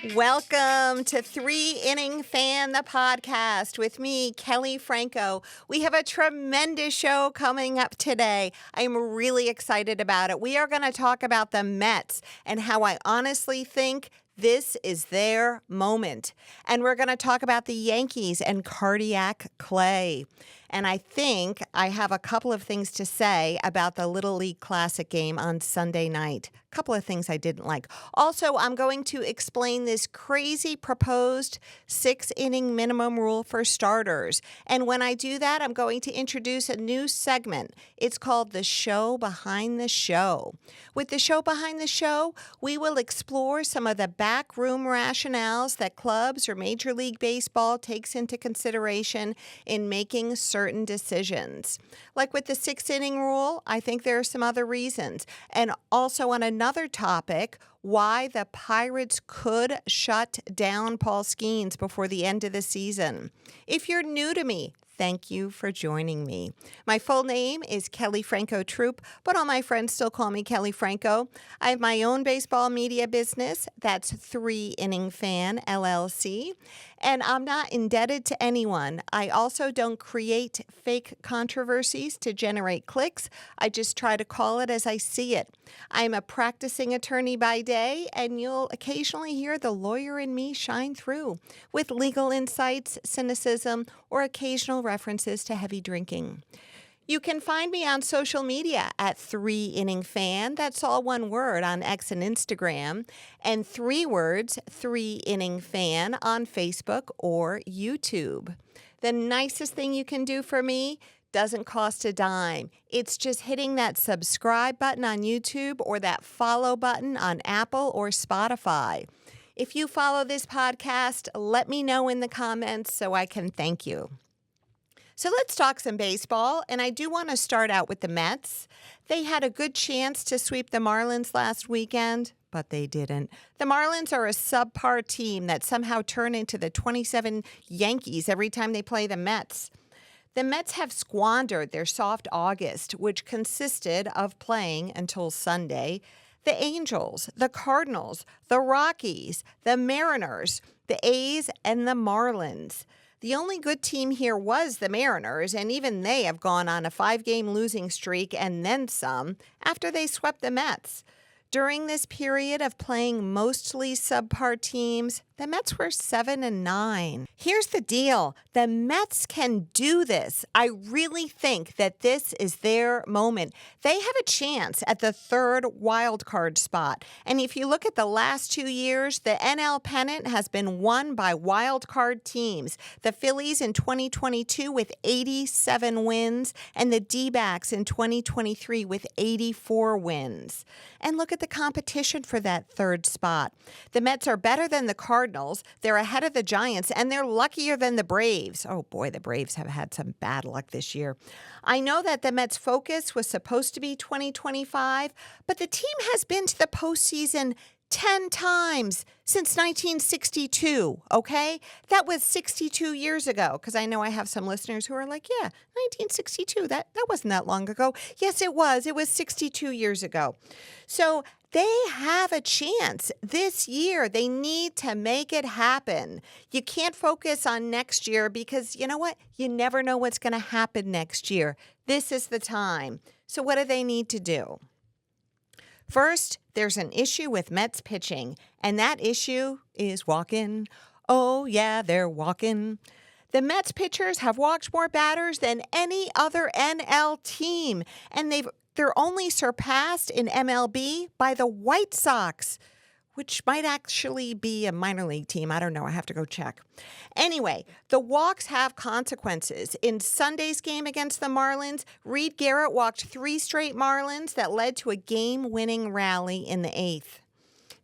Welcome to 3-Inning Fan, the podcast with me, Kelley Franco. We have a tremendous show coming up today. I'm really excited about it. We are going to talk about the Mets and how I honestly think this is their moment. And we're going to talk about the Yankees and cardiac Clay. And I think I have a couple of things to say about the Little League Classic game on Sunday night. A couple of things I didn't like. Also, I'm going to explain this crazy proposed 6-inning minimum rule for starters. And when I do that, I'm going to introduce a new segment. It's called The Show Behind the Show. With The Show Behind the Show, we will explore some of the backroom rationales that clubs or Major League Baseball takes into consideration in making certain decisions. Like with the 6-inning rule, I think there are some other reasons. And also on another topic, why the Pirates could shut down Paul Skenes before the end of the season. If you're new to me, thank you for joining me. My full name is Kelley Franco Troop, but all my friends still call me Kelley Franco. I have my own baseball media business. That's 3-Inning Fan, LLC. And I'm not indebted to anyone. I also don't create fake controversies to generate clicks. I just try to call it as I see it. I'm a practicing attorney by day, and you'll occasionally hear the lawyer in me shine through with legal insights, cynicism, or occasional references to heavy drinking. You can find me on social media at 3-Inning Fan. That's all one word on X and Instagram. And 3 words, 3-Inning Fan on Facebook or YouTube. The nicest thing you can do for me doesn't cost a dime. It's just hitting that subscribe button on YouTube or that follow button on Apple or Spotify. If you follow this podcast, let me know in the comments so I can thank you. So let's talk some baseball, and I do want to start out with the Mets. They had a good chance to sweep the Marlins last weekend, but they didn't. The Marlins are a subpar team that somehow turn into the 27 Yankees every time they play the Mets. The Mets have squandered their soft August, which consisted of playing until Sunday the Angels, the Cardinals, the Rockies, the Mariners, the A's, and the Marlins. The only good team here was the Mariners, and even they have gone on a 5-game losing streak and then some after they swept the Mets. During this period of playing mostly subpar teams, the Mets were 7-9. Here's the deal. The Mets can do this. I really think that this is their moment. They have a chance at the 3rd wild card spot. And if you look at the last 2 years, the NL pennant has been won by wild card teams. The Phillies in 2022 with 87 wins and the D-backs in 2023 with 84 wins. And look at the competition for that 3rd spot. The Mets are better than the Cardinals. They're ahead of the Giants, and they're luckier than the Braves. Oh, boy, the Braves have had some bad luck this year. I know that the Mets' focus was supposed to be 2025, but the team has been to the postseason 10 times since 1962, okay? That was 62 years ago, because I know I have some listeners who are like, yeah, 1962, that wasn't that long ago. Yes, it was. It was 62 years ago. So they have a chance this year. They need to make it happen. You can't focus on next year because, you know what? You never know what's going to happen next year. This is the time. So what do they need to do? First, there's an issue with Mets pitching, and that issue is walking. Oh, yeah, they're walking. The Mets pitchers have walked more batters than any other NL team, and they're only surpassed in MLB by the White Sox, which might actually be a minor league team. I don't know. I have to go check. Anyway, the walks have consequences. In Sunday's game against the Marlins, Reed Garrett walked 3 straight Marlins that led to a game-winning rally in the 8th.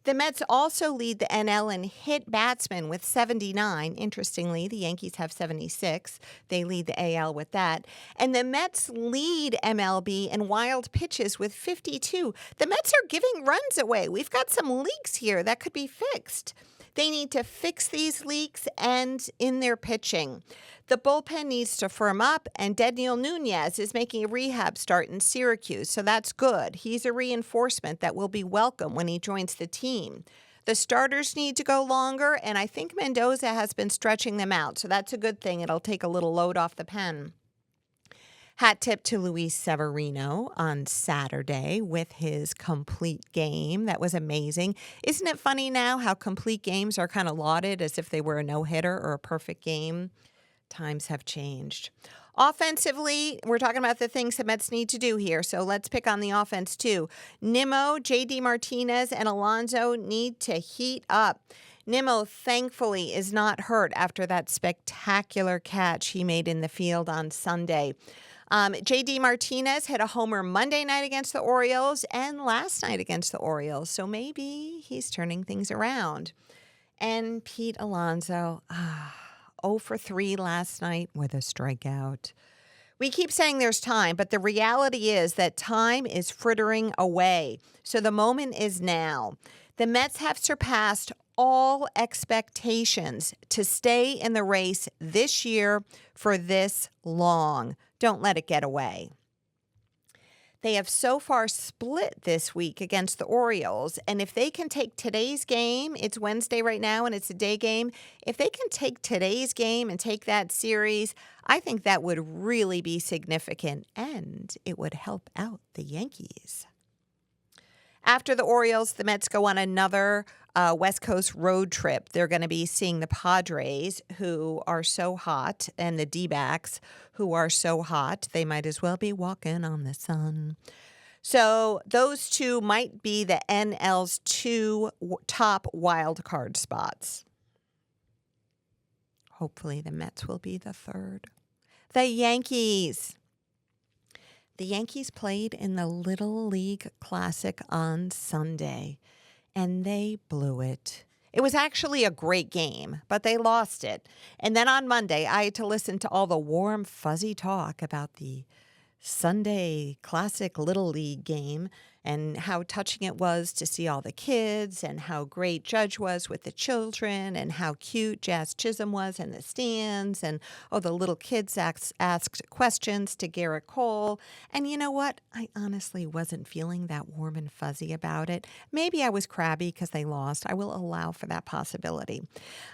The Mets also lead the NL in hit batsmen with 79. Interestingly, the Yankees have 76. They lead the AL with that. And the Mets lead MLB in wild pitches with 52. The Mets are giving runs away. We've got some leaks here that could be fixed. They need to fix these leaks and in their pitching. The bullpen needs to firm up, and Dedniel Nunez is making a rehab start in Syracuse, so that's good. He's a reinforcement that will be welcome when he joins the team. The starters need to go longer, and I think Mendoza has been stretching them out, so that's a good thing. It'll take a little load off the pen. Hat tip to Luis Severino on Saturday with his complete game. That was amazing. Isn't it funny now how complete games are kind of lauded as if they were a no-hitter or a perfect game? Times have changed. Offensively, we're talking about the things the Mets need to do here, so let's pick on the offense too. Nimmo, J.D. Martinez, and Alonso need to heat up. Nimmo, thankfully, is not hurt after that spectacular catch he made in the field on Sunday. J.D. Martinez hit a homer Monday night against the Orioles and last night against the Orioles, so maybe he's turning things around. And Pete Alonso, 0 for 3 last night with a strikeout. We keep saying there's time, but the reality is that time is frittering away. So the moment is now. The Mets have surpassed all expectations to stay in the race this year for this long. Don't let it get away. They have so far split this week against the Orioles, and if they can take today's game, it's Wednesday right now and it's a day game, if they can take today's game and take that series, I think that would really be significant, and it would help out the Yankees. After the Orioles, the Mets go on another West Coast road trip. They're going to be seeing the Padres, who are so hot, and the D-backs, who are so hot. They might as well be walking on the sun. So those two might be the NL's two top wild card spots. Hopefully the Mets will be the third. The Yankees. The Yankees played in the Little League Classic on Sunday, and they blew it. It was actually a great game, but they lost it. And then on Monday, I had to listen to all the warm, fuzzy talk about the Sunday Classic Little League game and how touching it was to see all the kids and how great Judge was with the children and how cute Jazz Chisholm was in the stands and, the little kids asked questions to Garrett Cole. And you know what? I honestly wasn't feeling that warm and fuzzy about it. Maybe I was crabby because they lost. I will allow for that possibility.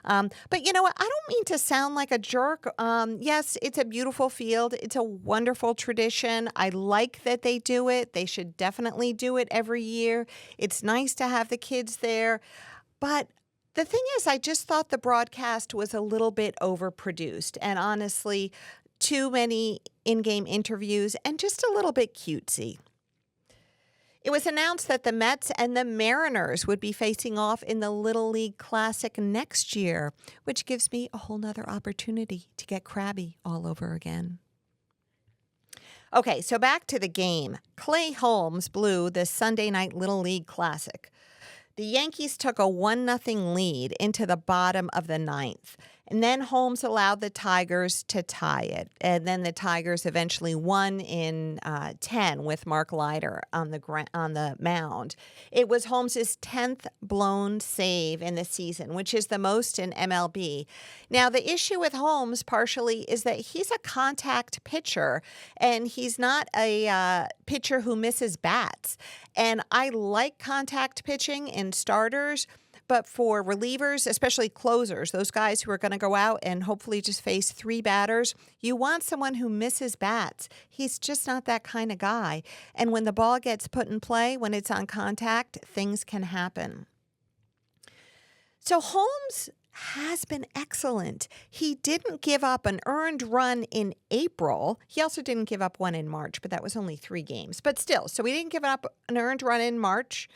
But you know what? I don't mean to sound like a jerk. Yes, it's a beautiful field. It's a wonderful tradition. I like that they do it. They should definitely do it every year. It's nice to have the kids there. But the thing is, I just thought the broadcast was a little bit overproduced and honestly, too many in-game interviews and just a little bit cutesy. It was announced that the Mets and the Mariners would be facing off in the Little League Classic next year, which gives me a whole nother opportunity to get crabby all over again. Okay, so back to the game. Clay Holmes blew the Sunday night Little League Classic. The Yankees took a 1-0 lead into the bottom of the ninth, and then Holmes allowed the Tigers to tie it. And then the Tigers eventually won in 10 with Mark Leiter on the mound. It was Holmes' 10th blown save in the season, which is the most in MLB. Now, the issue with Holmes partially is that he's a contact pitcher, and he's not a pitcher who misses bats. And I like contact pitching in starters, but for relievers, especially closers, those guys who are going to go out and hopefully just face 3 batters, you want someone who misses bats. He's just not that kind of guy. And when the ball gets put in play, when it's on contact, things can happen. So Holmes has been excellent. He didn't give up an earned run in April. He also didn't give up one in March, but that was only 3 games. But still, so he didn't give up an earned run in March.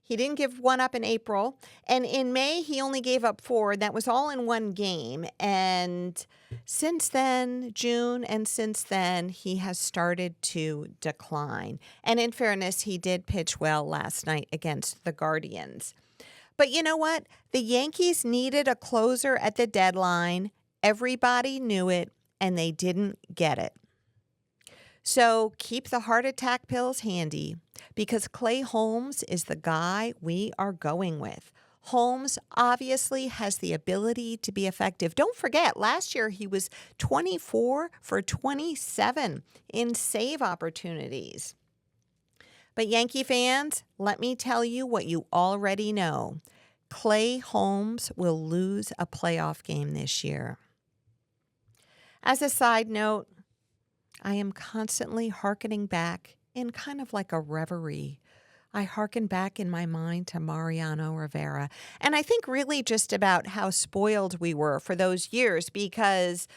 He didn't give one up in April. And in May, he only gave up 4. And that was all in one game. And since then, June, and since then, he has started to decline. And in fairness, he did pitch well last night against the Guardians. But you know what? The Yankees needed a closer at the deadline. Everybody knew it, and they didn't get it. So keep the heart attack pills handy because Clay Holmes is the guy we are going with. Holmes obviously has the ability to be effective. Don't forget, last year he was 24 for 27 in save opportunities. But Yankee fans, let me tell you what you already know. Clay Holmes will lose a playoff game this year. As a side note, I am constantly hearkening back in kind of like a reverie. I hearken back in my mind to Mariano Rivera. And I think really just about how spoiled we were for those years because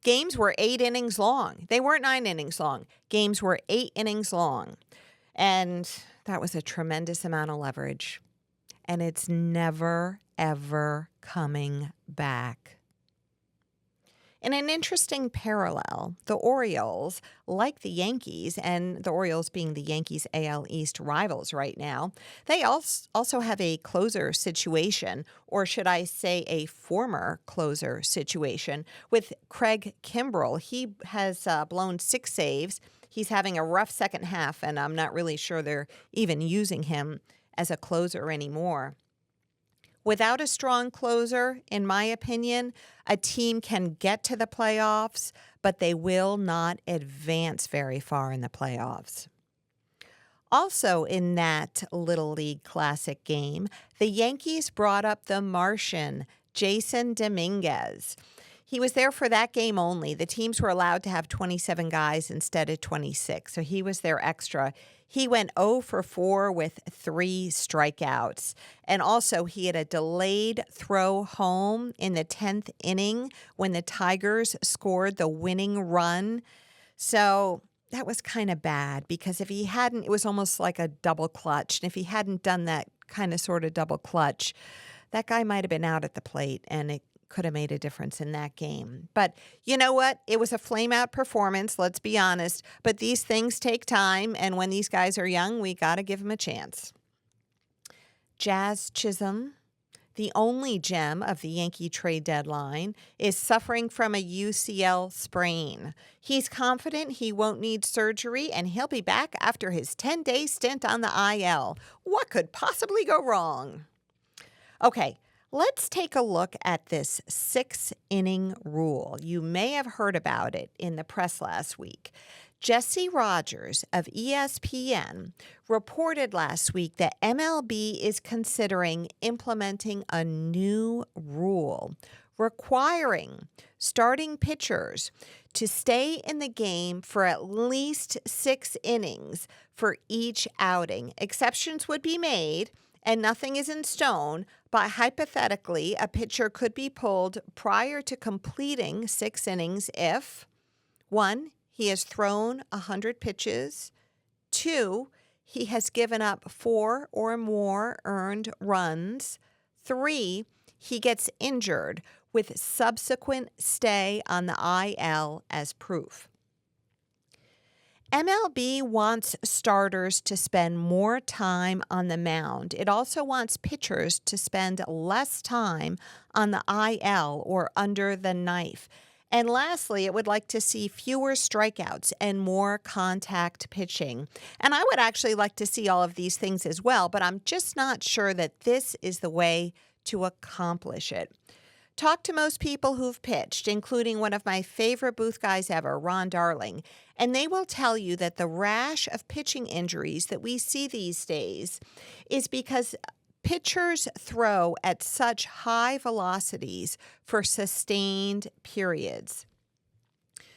games were 8 innings long. They weren't 9 innings long. Games were 8 innings long. And that was a tremendous amount of leverage. And it's never, ever coming back. In an interesting parallel, the Orioles, like the Yankees, and the Orioles being the Yankees' AL East rivals right now, they also have a closer situation, or should I say a former closer situation, with Craig Kimbrell. He has blown 6 saves. He's having a rough second half, and I'm not really sure they're even using him as a closer anymore. Without a strong closer, in my opinion, a team can get to the playoffs, but they will not advance very far in the playoffs. Also in that Little League Classic game, the Yankees brought up the Martian, Jason Dominguez. He was there for that game only. The teams were allowed to have 27 guys instead of 26, so he was their extra. He went 0 for 4 with 3 strikeouts. And also, he had a delayed throw home in the 10th inning when the Tigers scored the winning run. So that was kind of bad because if he hadn't, it was almost like a double clutch. And if he hadn't done that kind of sort of double clutch, that guy might have been out at the plate and it could have made a difference in that game. But you know what? It was a flame-out performance, let's be honest. But these things take time, and when these guys are young, we got to give them a chance. Jazz Chisholm, the only gem of the Yankee trade deadline, is suffering from a UCL sprain. He's confident he won't need surgery, and he'll be back after his 10-day stint on the IL. What could possibly go wrong? Okay. Let's take a look at this 6-inning rule. You may have heard about it in the press last week. Jesse Rogers of ESPN reported last week that MLB is considering implementing a new rule requiring starting pitchers to stay in the game for at least 6 innings for each outing. Exceptions would be made, and nothing is in stone, but hypothetically, a pitcher could be pulled prior to completing 6 innings if 1, he has thrown 100 pitches, 2, he has given up 4 or more earned runs, 3, he gets injured with subsequent stay on the IL as proof. MLB wants starters to spend more time on the mound. It also wants pitchers to spend less time on the IL or under the knife. And lastly, it would like to see fewer strikeouts and more contact pitching. And I would actually like to see all of these things as well, but I'm just not sure that this is the way to accomplish it. Talk to most people who've pitched, including one of my favorite booth guys ever, Ron Darling, and they will tell you that the rash of pitching injuries that we see these days is because pitchers throw at such high velocities for sustained periods.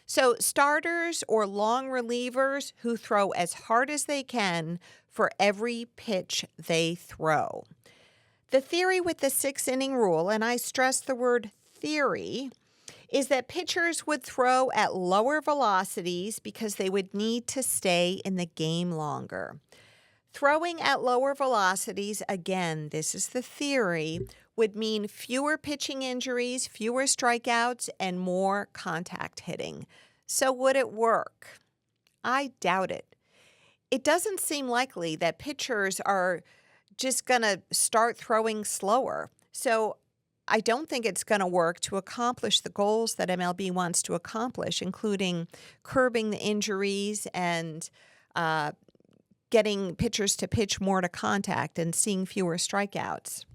So starters or long relievers who throw as hard as they can for every pitch they throw. The theory with the 6-inning rule, and I stress the word theory, is that pitchers would throw at lower velocities because they would need to stay in the game longer. Throwing at lower velocities, again, this is the theory, would mean fewer pitching injuries, fewer strikeouts, and more contact hitting. So would it work? I doubt it. It doesn't seem likely that pitchers are just going to start throwing slower. So I don't think it's going to work to accomplish the goals that MLB wants to accomplish, including curbing the injuries and getting pitchers to pitch more to contact and seeing fewer strikeouts.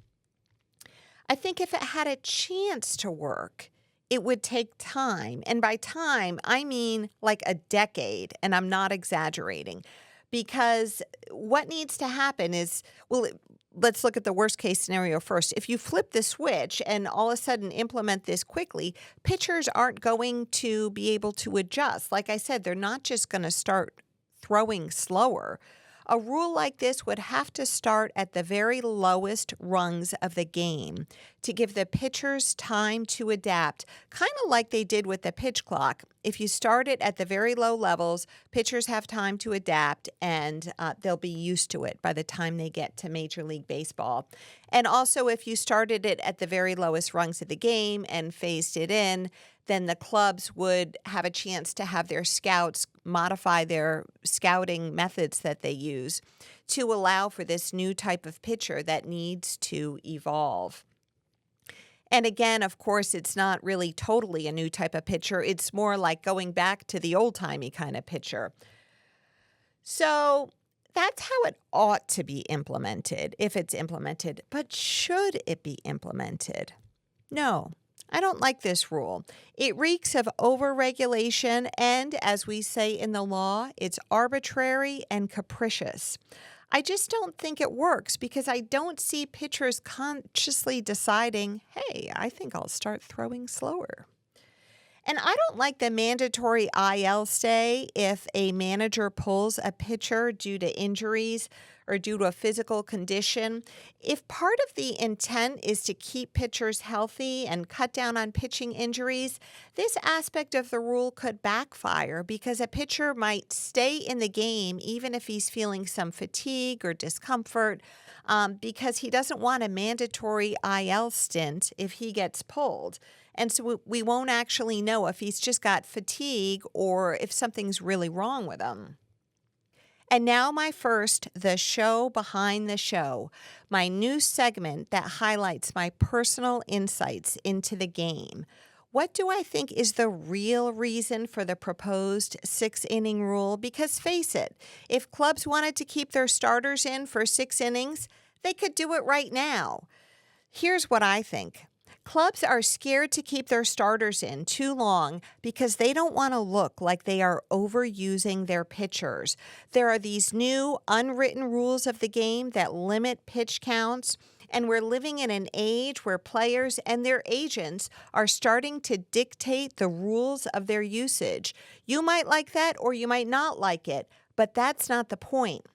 I think if it had a chance to work, it would take time. And by time, I mean like a decade, and I'm not exaggerating. because what needs to happen is, well, let's look at the worst case scenario first. If you flip the switch and all of a sudden implement this quickly, pitchers aren't going to be able to adjust. Like I said, they're not just going to start throwing slower. A rule like this would have to start at the very lowest rungs of the game to give the pitchers time to adapt, kind of like they did with the pitch clock. If you start it at the very low levels, pitchers have time to adapt and they'll be used to it by the time they get to Major League Baseball. And also, if you started it at the very lowest rungs of the game and phased it in, then the clubs would have a chance to have their scouts modify their scouting methods that they use to allow for this new type of pitcher that needs to evolve. And again, of course, it's not really totally a new type of pitcher. It's more like going back to the old-timey kind of pitcher. So that's how it ought to be implemented, if it's implemented. But should it be implemented? No. I don't like this rule. It reeks of overregulation, and as we say in the law, it's arbitrary and capricious. I just don't think it works because I don't see pitchers consciously deciding, hey, I think I'll start throwing slower. And I don't like the mandatory IL stay if a manager pulls a pitcher due to injuries or due to a physical condition. If part of the intent is to keep pitchers healthy and cut down on pitching injuries, this aspect of the rule could backfire because a pitcher might stay in the game even if he's feeling some fatigue or discomfort because he doesn't want a mandatory IL stint if he gets pulled. And so we won't actually know if he's just got fatigue or if something's really wrong with him. And now the show behind the show, my new segment that highlights my personal insights into the game. What do I think is the real reason for the proposed 6-inning rule? Because face it, if clubs wanted to keep their starters in for 6 innings, they could do it right now. Here's what I think. Clubs are scared to keep their starters in too long because they don't want to look like they are overusing their pitchers. There are these new unwritten rules of the game that limit pitch counts, and we're living in an age where players and their agents are starting to dictate the rules of their usage. You might like that or you might not like it, but that's not the point.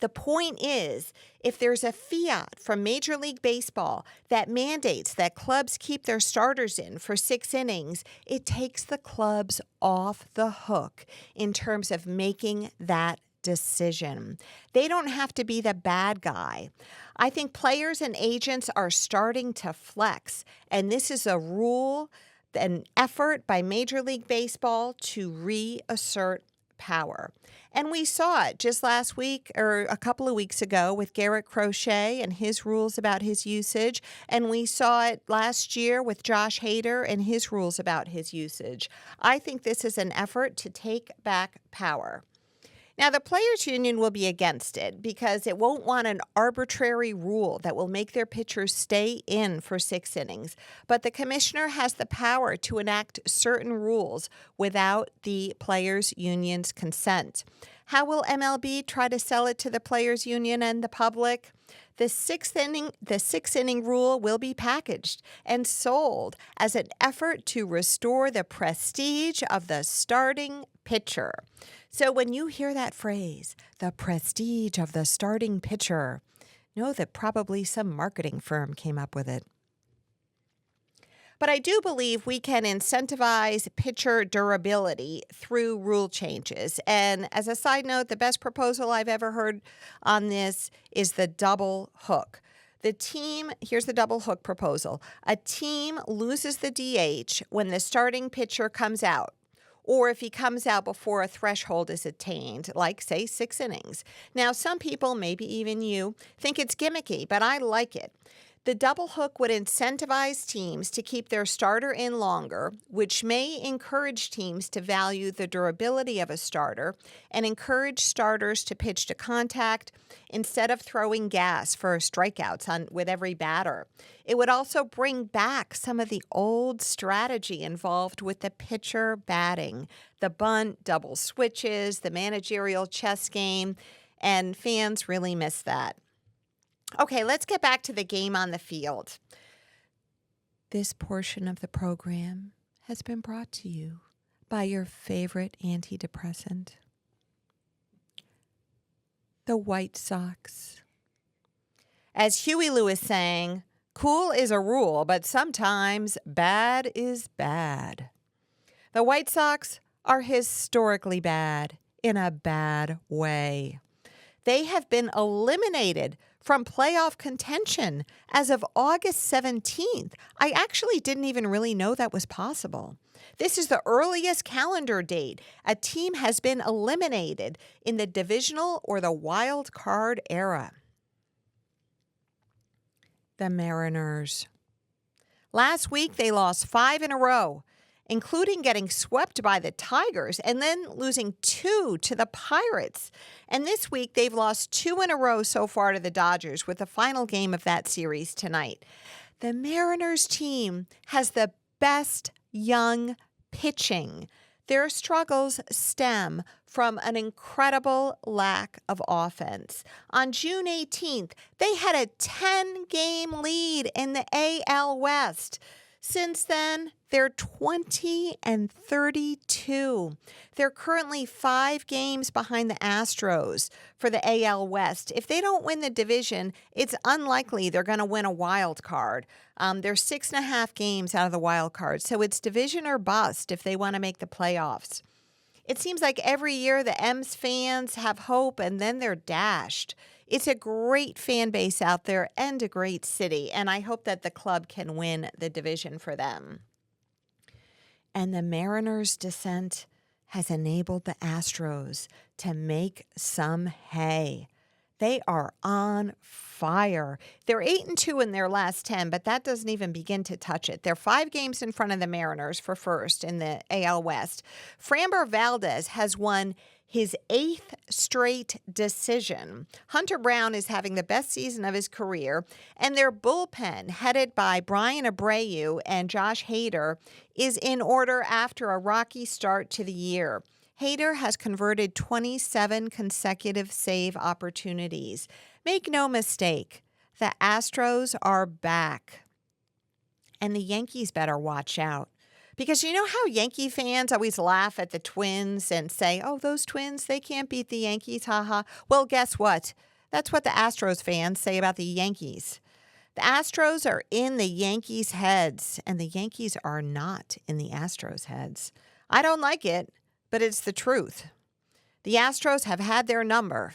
The point is, if there's a fiat from Major League Baseball that mandates that clubs keep their starters in for 6 innings, it takes the clubs off the hook in terms of making that decision. They don't have to be the bad guy. I think players and agents are starting to flex, and this is a rule, an effort by Major League Baseball to reassert power. And we saw it just last week or a couple of weeks ago with Garrett Crochet and his rules about his usage. And we saw it last year with Josh Hader and his rules about his usage. I think this is an effort to take back power. Now, the Players Union will be against it because it won't want an arbitrary rule that will make their pitchers stay in for 6 innings. But the commissioner has the power to enact certain rules without the Players Union's consent. How will MLB try to sell it to the Players Union and the public? The 6-inning rule will be packaged and sold as an effort to restore the prestige of the starting pitcher. So when you hear that phrase, the prestige of the starting pitcher, know that probably some marketing firm came up with it. But I do believe we can incentivize pitcher durability through rule changes. And as a side note, the best proposal I've ever heard on this is the double hook. Here's the double hook proposal. A team loses the DH when the starting pitcher comes out, or if he comes out before a threshold is attained, like, say, 6 innings. Now, some people, maybe even you, think it's gimmicky, but I like it. The double hook would incentivize teams to keep their starter in longer, which may encourage teams to value the durability of a starter and encourage starters to pitch to contact instead of throwing gas for strikeouts with every batter. It would also bring back some of the old strategy involved with the pitcher batting, the bunt, double switches, the managerial chess game, and fans really miss that. Okay, let's get back to the game on the field. This portion of the program has been brought to you by your favorite antidepressant, the White Sox. As Huey Lewis sang, cool is a rule, but sometimes bad is bad. The White Sox are historically bad in a bad way. They have been eliminated from playoff contention as of August 17th. I actually didn't even really know that was possible. This is the earliest calendar date a team has been eliminated in the divisional or the wild card era. The Mariners. Last week, they lost 5 in a row, including getting swept by the Tigers and then losing 2 to the Pirates. And this week, they've lost 2 in a row so far to the Dodgers, with the final game of that series tonight. The Mariners team has the best young pitching. Their struggles stem from an incredible lack of offense. On June 18th, they had a 10-game lead in the AL West. Since then, they're 20-32. They're currently 5 games behind the Astros for the AL West. If they don't win the division, it's unlikely they're going to win a wild card. They're 6.5 games out of the wild card, so it's division or bust if they want to make the playoffs. It seems like every year the M's fans have hope and then they're dashed. It's a great fan base out there and a great city, and I hope that the club can win the division for them. And the Mariners' descent has enabled the Astros to make some hay. They are on fire. They're 8-2 in their last 10, but that doesn't even begin to touch it. They're 5 games in front of the Mariners for first in the AL West. Framber Valdez has won his 8th straight decision. Hunter Brown is having the best season of his career, and their bullpen, headed by Brian Abreu and Josh Hader, is in order after a rocky start to the year. Hader has converted 27 consecutive save opportunities. Make no mistake, the Astros are back. And the Yankees better watch out. Because you know how Yankee fans always laugh at the Twins and say, oh, those Twins, they can't beat the Yankees, haha. Well, guess what? That's what the Astros fans say about the Yankees. The Astros are in the Yankees' heads, and the Yankees are not in the Astros' heads. I don't like it, but it's the truth. The Astros have had their number.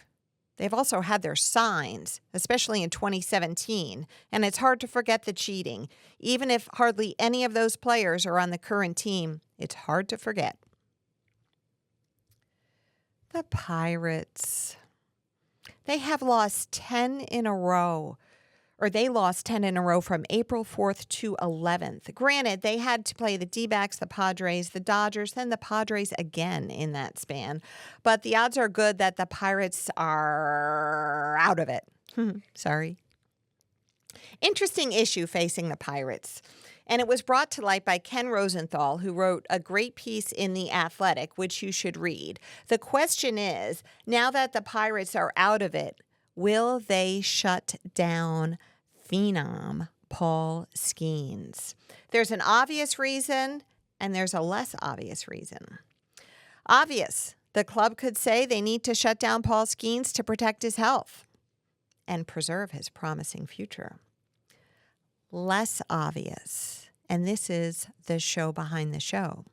They've also had their signs, especially in 2017, and it's hard to forget the cheating. Even if hardly any of those players are on the current team, it's hard to forget. The Pirates. They have lost 10 in a row. They lost 10 in a row from April 4th to 11th. Granted, they had to play the D-backs, the Padres, the Dodgers, then the Padres again in that span. But the odds are good that the Pirates are out of it. Sorry. Interesting issue facing the Pirates. And it was brought to light by Ken Rosenthal, who wrote a great piece in The Athletic, which you should read. The question is, now that the Pirates are out of it, will they shut down phenom Paul Skenes? There's an obvious reason, and there's a less obvious reason. Obvious. The club could say they need to shut down Paul Skenes to protect his health and preserve his promising future. Less obvious, and this is the show behind the show.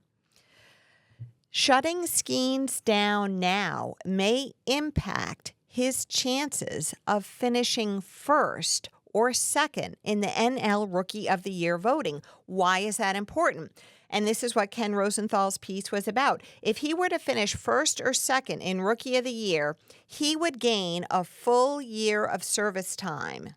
Shutting Skenes down now may impact his chances of finishing first or second in the NL Rookie of the Year voting. Why is that important? And this is what Ken Rosenthal's piece was about. If he were to finish first or second in Rookie of the Year, he would gain a full year of service time.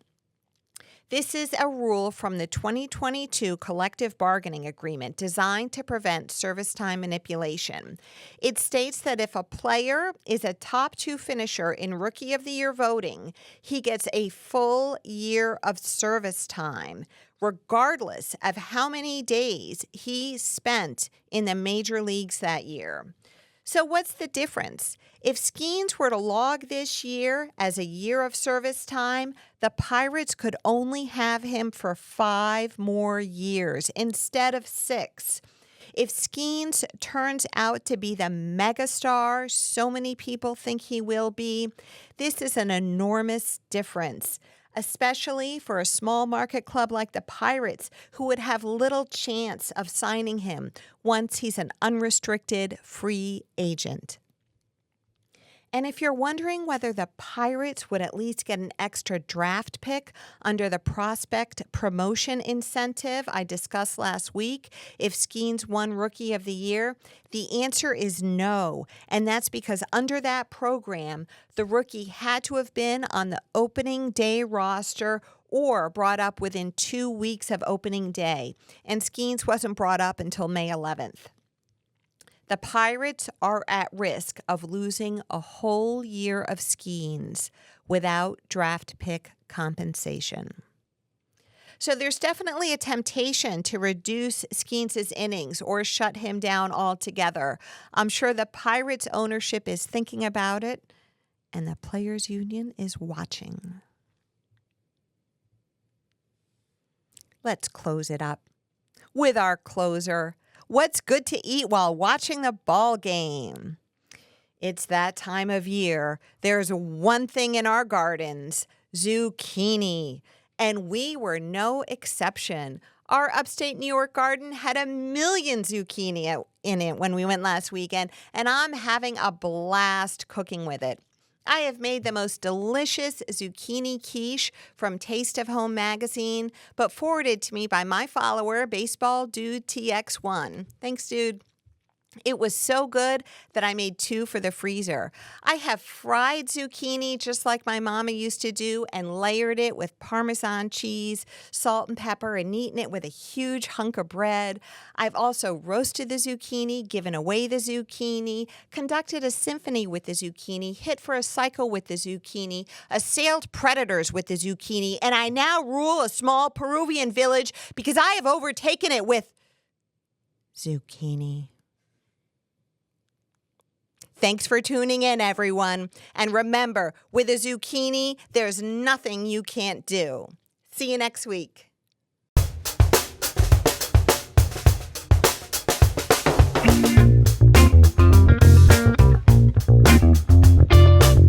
This is a rule from the 2022 collective bargaining agreement designed to prevent service time manipulation. It states that if a player is a top 2 finisher in Rookie of the Year voting, he gets a full year of service time, regardless of how many days he spent in the major leagues that year. So what's the difference? If Skenes were to log this year as a year of service time, the Pirates could only have him for 5 more years instead of 6. If Skenes turns out to be the megastar so many people think he will be, this is an enormous difference, especially for a small market club like the Pirates, who would have little chance of signing him once he's an unrestricted free agent. And if you're wondering whether the Pirates would at least get an extra draft pick under the prospect promotion incentive I discussed last week if Skenes won Rookie of the Year, the answer is no. And that's because under that program, the rookie had to have been on the opening day roster or brought up within 2 weeks of opening day. And Skenes wasn't brought up until May 11th. The Pirates are at risk of losing a whole year of Skenes without draft pick compensation. So there's definitely a temptation to reduce Skenes' innings or shut him down altogether. I'm sure the Pirates ownership is thinking about it, and the Players Union is watching. Let's close it up with our closer. What's good to eat while watching the ball game? It's that time of year. There's one thing in our gardens, zucchini, and we were no exception. Our upstate New York garden had 1 million zucchini in it when we went last weekend, and I'm having a blast cooking with it. I have made the most delicious zucchini quiche from Taste of Home magazine, but forwarded to me by my follower, Baseball Dude TX1. Thanks, dude. It was so good that I made 2 for the freezer. I have fried zucchini just like my mama used to do and layered it with Parmesan cheese, salt and pepper, and eaten it with a huge hunk of bread. I've also roasted the zucchini, given away the zucchini, conducted a symphony with the zucchini, hit for a cycle with the zucchini, assailed predators with the zucchini, and I now rule a small Peruvian village because I have overtaken it with zucchini. Thanks for tuning in, everyone. And remember, with a zucchini, there's nothing you can't do. See you next week.